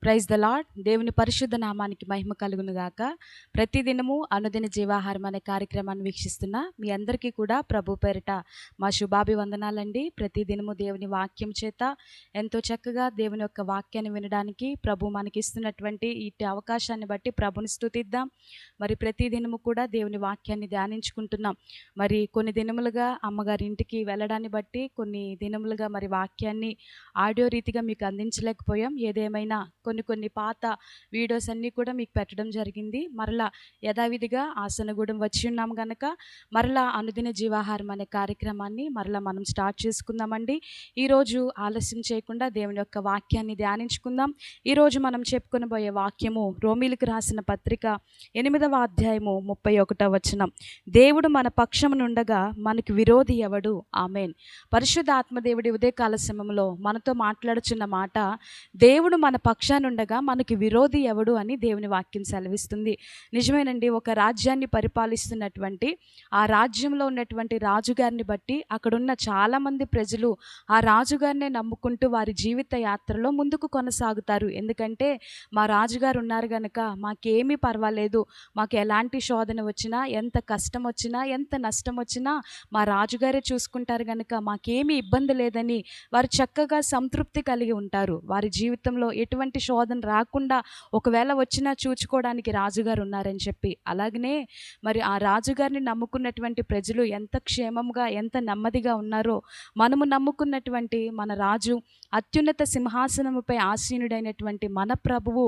Praise the lord. దేవుని పరిశుద్ధ నామానికి మహిమ కలుగును గాక. ప్రతిదినము అనుదిన జీవాహారం అనే కార్యక్రమాన్ని వీక్షిస్తున్న మీ అందరికీ కూడా ప్రభు పేరిట మా శుభాభివందనాలండి. ప్రతిదినము దేవుని వాక్యం చేత ఎంతో చక్కగా దేవుని యొక్క వాక్యాన్ని వినడానికి ప్రభు మనకి ఇస్తున్నటువంటి ఇటు అవకాశాన్ని బట్టి ప్రభుని స్తుతిద్దాం. మరి ప్రతిదినము కూడా దేవుని వాక్యాన్ని ధ్యానించుకుంటున్నాం. మరి కొన్ని దినములుగా అమ్మగారి ఇంటికి వెళ్ళడాన్ని బట్టి కొన్ని దినములుగా మరి వాక్యాన్ని ఆడియో రీతిగా మీకు అందించలేకపోయాం. ఏదేమైనా కొన్ని పాత వీడియోస్ అన్నీ కూడా మీకు పెట్టడం జరిగింది. మరలా యథావిధిగా ఆసనగూడెం వచ్చి ఉన్నాం కనుక మరలా అనుదిన జీవాహారం అనే కార్యక్రమాన్ని మరలా మనం స్టార్ట్ చేసుకుందామండి. ఈరోజు ఆలస్యం చేయకుండా దేవుని యొక్క వాక్యాన్ని ధ్యానించుకుందాం. ఈరోజు మనం చెప్పుకొనబోయే వాక్యము రోమీలకు రాసిన పత్రిక 8వ అధ్యాయము 31వ వచనం. దేవుడు మన పక్షమునుండగా మనకు విరోధి ఎవడు? ఆమేన్. పరిశుద్ధ ఆత్మదేవుడి ఉదయకాల సమయంలో మనతో మాట్లాడుచున్న మాట, దేవుడు మన పక్షానుండగా మనకి విరోధి ఎవడు అని దేవుని వాక్యం సెలవిస్తుంది. నిజమేనండి. ఒక రాజ్యాన్ని పరిపాలిస్తున్నటువంటి ఆ రాజ్యంలో ఉన్నటువంటి రాజుగారిని బట్టి అక్కడున్న చాలామంది ప్రజలు ఆ రాజుగారినే నమ్ముకుంటూ వారి జీవిత యాత్రలో ముందుకు కొనసాగుతారు. ఎందుకంటే మా రాజుగారు ఉన్నారు కనుక మాకేమీ పర్వాలేదు, మాకు ఎలాంటి శోధన వచ్చినా, ఎంత కష్టం వచ్చినా, ఎంత నష్టం వచ్చినా మా రాజుగారే చూసుకుంటారు కనుక మాకేమీ ఇబ్బంది లేదని వారు చక్కగా సంతృప్తి కలిగి ఉంటారు. వారి జీవితంలో ఎటువంటి శోధన రాకుండా ఒకవేళ వచ్చినా చూచుకోవడానికి రాజుగారు ఉన్నారని చెప్పి. అలాగనే మరి ఆ రాజుగారిని నమ్ముకున్నటువంటి ప్రజలు ఎంత క్షేమంగా ఎంత నెమ్మదిగా ఉన్నారో మనము నమ్ముకున్నటువంటి మన రాజు అత్యున్నత సింహాసనముపై ఆసీనుడైనటువంటి మన ప్రభువు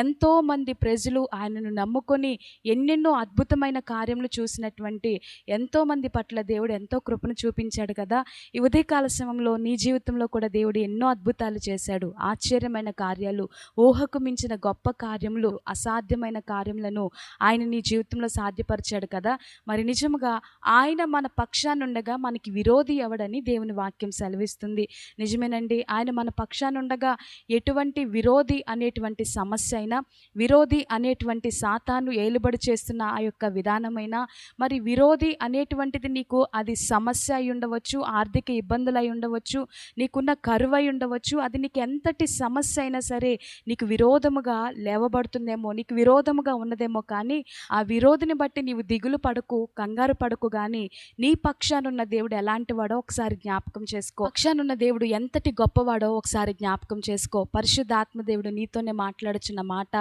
ఎంతోమంది ప్రజలు ఆయనను నమ్ముకొని ఎన్నెన్నో అద్భుతమైన కార్యములు చూసినటువంటి ఎంతోమంది పట్ల దేవుడు ఎంతో కృపను చూపించాడు కదా. ఈ ఉదయకాల సమయంలో నీ జీవితంలో కూడా దేవుడు ఎన్నో అద్భుతాలు చేశాడు. ఆశ్చర్యమైన కార్యాలు, ఊహకు మించిన గొప్ప కార్యములు, అసాధ్యమైన కార్యములను ఆయన నీ జీవితంలో సాధ్యపరిచాడు కదా. మరి నిజముగా ఆయన మన పక్షానుండగా మనకి విరోధి ఎవడని దేవుని వాక్యం సెలవిస్తుంది. నిజమేనండి. ఆయన మన పక్షానుండగా ఎటువంటి విరోధి అనేటువంటి సమస్య అయినా, విరోధి అనేటువంటి సాతాను ఏలుబడి చేస్తున్న ఆ యొక్క విధానమైనా, మరి విరోధి అనేటువంటిది నీకు అది సమస్య అయి ఉండవచ్చు, ఆర్థిక ఇబ్బందులు అయి ఉండవచ్చు, నీకున్న కరువు అయి ఉండవచ్చు, అది నీకు ఎంతటి సమస్య అయినా సరే నీకు విరోధముగా లేవబడుతుందేమో, నీకు విరోధముగా ఉన్నదేమో, కానీ ఆ విరోధిని బట్టి నీవు దిగులు పడకు, కంగారు పడకు. కానీ నీ పక్షానున్న దేవుడు ఎలాంటి వాడో ఒకసారి జ్ఞాపకం చేసుకో. పక్షానున్న దేవుడు ఎంతటి గొప్పవాడో ఒకసారి జ్ఞాపకం చేసుకో. పరిశుద్ధాత్మ దేవుడు నీతోనే మాట్లాడుచున్న మాట,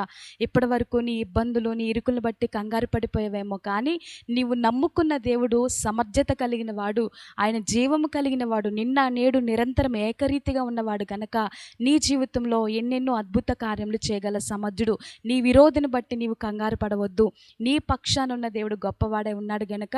ఇప్పటి వరకు నీ ఇబ్బందులు, నీ ఇరుకులను బట్టి కంగారు పడిపోయావేమో, కానీ నీవు నమ్ముకున్న దేవుడు సమర్థత కలిగిన వాడు, ఆయన జీవము కలిగిన వాడు, నిన్న నేడు నిరంతరం ఏకరీతిగా ఉన్నవాడు గనక నీ జీవితంలో ఎన్నెన్నో అద్భుత కార్యములు చేయగల సమర్థుడు. నీ విరోధిని బట్టి నీవు కంగారు పడవద్దు. నీ పక్షానున్న దేవుడు గొప్పవాడే ఉన్నాడు గనక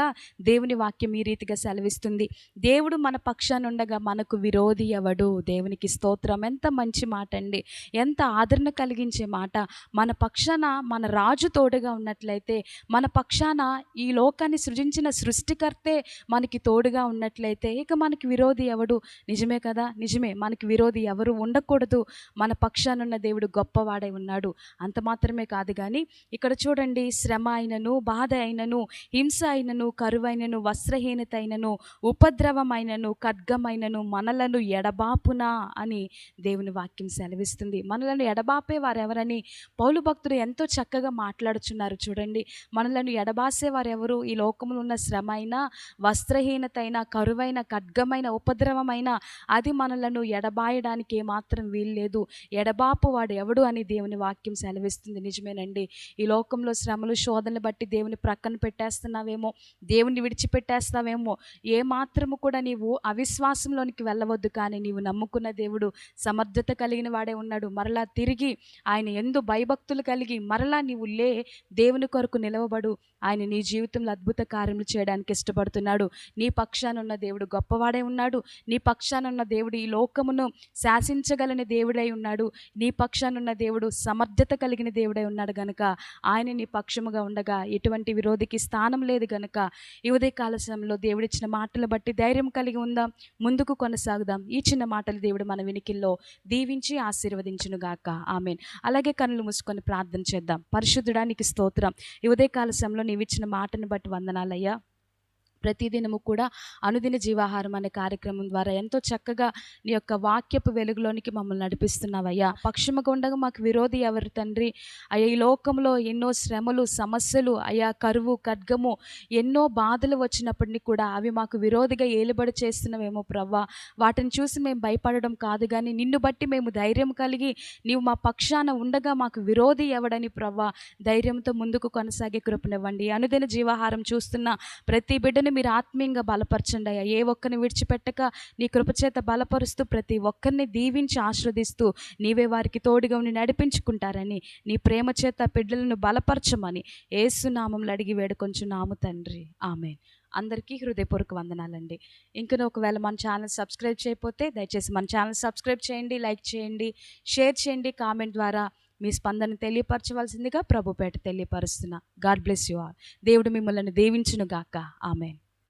దేవుని వాక్యం ఈ రీతిగా సెలవిస్తుంది. దేవుడు మన పక్షానుండగా మనకు విరోధి ఎవడు? దేవునికి స్తోత్రం. ఎంత మంచి మాట అండి, ఎంత ఆదరణ కలిగించే మాట. మన పక్షాన మన రాజు తోడుగా ఉన్నట్లయితే, మన పక్షాన ఈ లోకాన్ని సృజించిన సృష్టికర్తే మనకి తోడుగా ఉన్నట్లయితే ఇక మనకి విరోధి ఎవడు? నిజమే కదా, నిజమే. మనకి విరోధి ఎవరు ఉండకూడదు. మన పక్షానున్న దేవుడు గొప్పవాడై ఉన్నాడు. అంత మాత్రమే కాదు కానీ ఇక్కడ చూడండి, శ్రమ అయినను, బాధ అయినను, హింస అయినను, కరువైనను, వస్త్రహీనత అయినను, ఉపద్రవమైనను, ఖడ్గమైనను మనలను ఎడబాపునా అని దేవుని వాక్యం సెలవిస్తుంది. మనలను ఎడబాపే వారెవరని పౌలు భక్తుడు ఎంతో చక్కగా మాట్లాడుచున్నారు. చూడండి, మనలను ఎడబాసే వారెవరు? ఈ లోకంలో ఉన్న శ్రమ అయినా, వస్త్రహీనత అయినా, కరువైన, ఖడ్గమైన, ఉపద్రవమైన అది మనలను ఎడబాయడానికి ఏమాత్రం వీల్లేదు. ఎడబాపు వాడు ఎవడు అని దేవుని వాక్యం సెలవిస్తుంది. నిజమేనండి. ఈ లోకంలో శ్రమలు, శోధనలు బట్టి దేవుని ప్రక్కన పెట్టేస్తున్నావేమో, దేవుని విడిచిపెట్టేస్తావేమో, ఏమాత్రము కూడా నీవు అవిశ్వాసంలోనికి వెళ్ళవద్దు. కానీ నీవు నమ్ముకున్న దేవుడు సమర్థత కలిగిన వాడే ఉన్నాడు. మరలా తిరిగి ఆయన యందు భయభక్తులు కలిగి మరలా నీవు దేవుని కొరకు నిలవబడు. ఆయన నీ జీవితంలో అద్భుత కార్యములు చేయడానికి ఇష్టపడుతున్నాడు. నీ పక్షానున్న దేవుడు గొప్పవాడే ఉన్నాడు. నీ పక్షానున్న దేవుడు ఈ లోకమును శాసించగలని దేవుడై ఉన్నాడు. నీ పక్షానున్న దేవుడు సమర్థత కలిగిన దేవుడై ఉన్నాడు గనుక ఆయన నీ పక్షముగా ఉండగా ఎటువంటి విరోధికి స్థానం లేదు గనుక ఈ ఉదయకాల సమయంలో దేవుడిచ్చిన మాటలు బట్టి ధైర్యం కలిగి ఉందాం, ముందుకు కొనసాగుదాం. ఈ చిన్న మాటలు దేవుడు మన వినికిల్లో దీవించి ఆశీర్వదించునుగాక. ఆమేన్. అలాగే కన్నులు మూసుకొని ప్రార్థన చేద్దాం. పరిశుద్ధుడా నీకు స్తోత్రం. ఈ ఉదయకాల సమయంలో నీవిచ్చిన మాటను బట్టి వందనాలయ్యా. ప్రతిదినము కూడా అనుదిన జీవాహారం అనే కార్యక్రమం ద్వారా ఎంతో చక్కగా నీ యొక్క వాక్యపు వెలుగులోనికి మమ్మల్ని నడిపిస్తున్నావయ్యా. పక్షముగా ఉండగా మాకు విరోధి ఎవరు తండ్రి? అయ్యా, ఈ లోకంలో ఎన్నో శ్రమలు, సమస్యలు, అయ్యా కరువు, ఖడ్గము, ఎన్నో బాధలు వచ్చినప్పటినీ కూడా అవి మాకు విరోధిగా ఏలుబడి చేస్తున్నవేమో ప్రవ్వా. వాటిని చూసి మేము భయపడడం కాదు, కానీ నిన్ను బట్టి మేము ధైర్యం కలిగి నీవు మా పక్షాన ఉండగా మాకు విరోధి ఎవడని ప్రవ్వా ధైర్యంతో ముందుకు కొనసాగే కృపనివ్వండి. అనుదిన జీవాహారం చూస్తున్న ప్రతి బిడ్డని మీరు ఆత్మీయంగా బలపరచండి అయ్యా. ఏ ఒక్కరిని విడిచిపెట్టక నీ కృపచేత బలపరుస్తూ ప్రతి ఒక్కరిని దీవించి ఆశీర్వదిస్తూ నీవే వారికి తోడుగా ఉండి నడిపించుకుంటారని, నీ ప్రేమ చేత బిడ్డలను బలపరచమని యేసు నామములో అడిగి వేడుకొంచున్నాము తండ్రి, ఆమేన్. అందరికీ హృదయపూర్వక వందనాలండి. ఇంకా ఒకవేళ మన ఛానల్ సబ్స్క్రైబ్ చేయకపోతే దయచేసి మన ఛానల్ సబ్స్క్రైబ్ చేయండి, లైక్ చేయండి, షేర్ చేయండి, కామెంట్ ద్వారా మీ స్పందన తెలియపరచవలసిందిగా ప్రభుపేట తెలియపరుస్తున్నా. God bless you all. దేవుడు మిమ్మల్ని దీవించును గాక. ఆమేన్.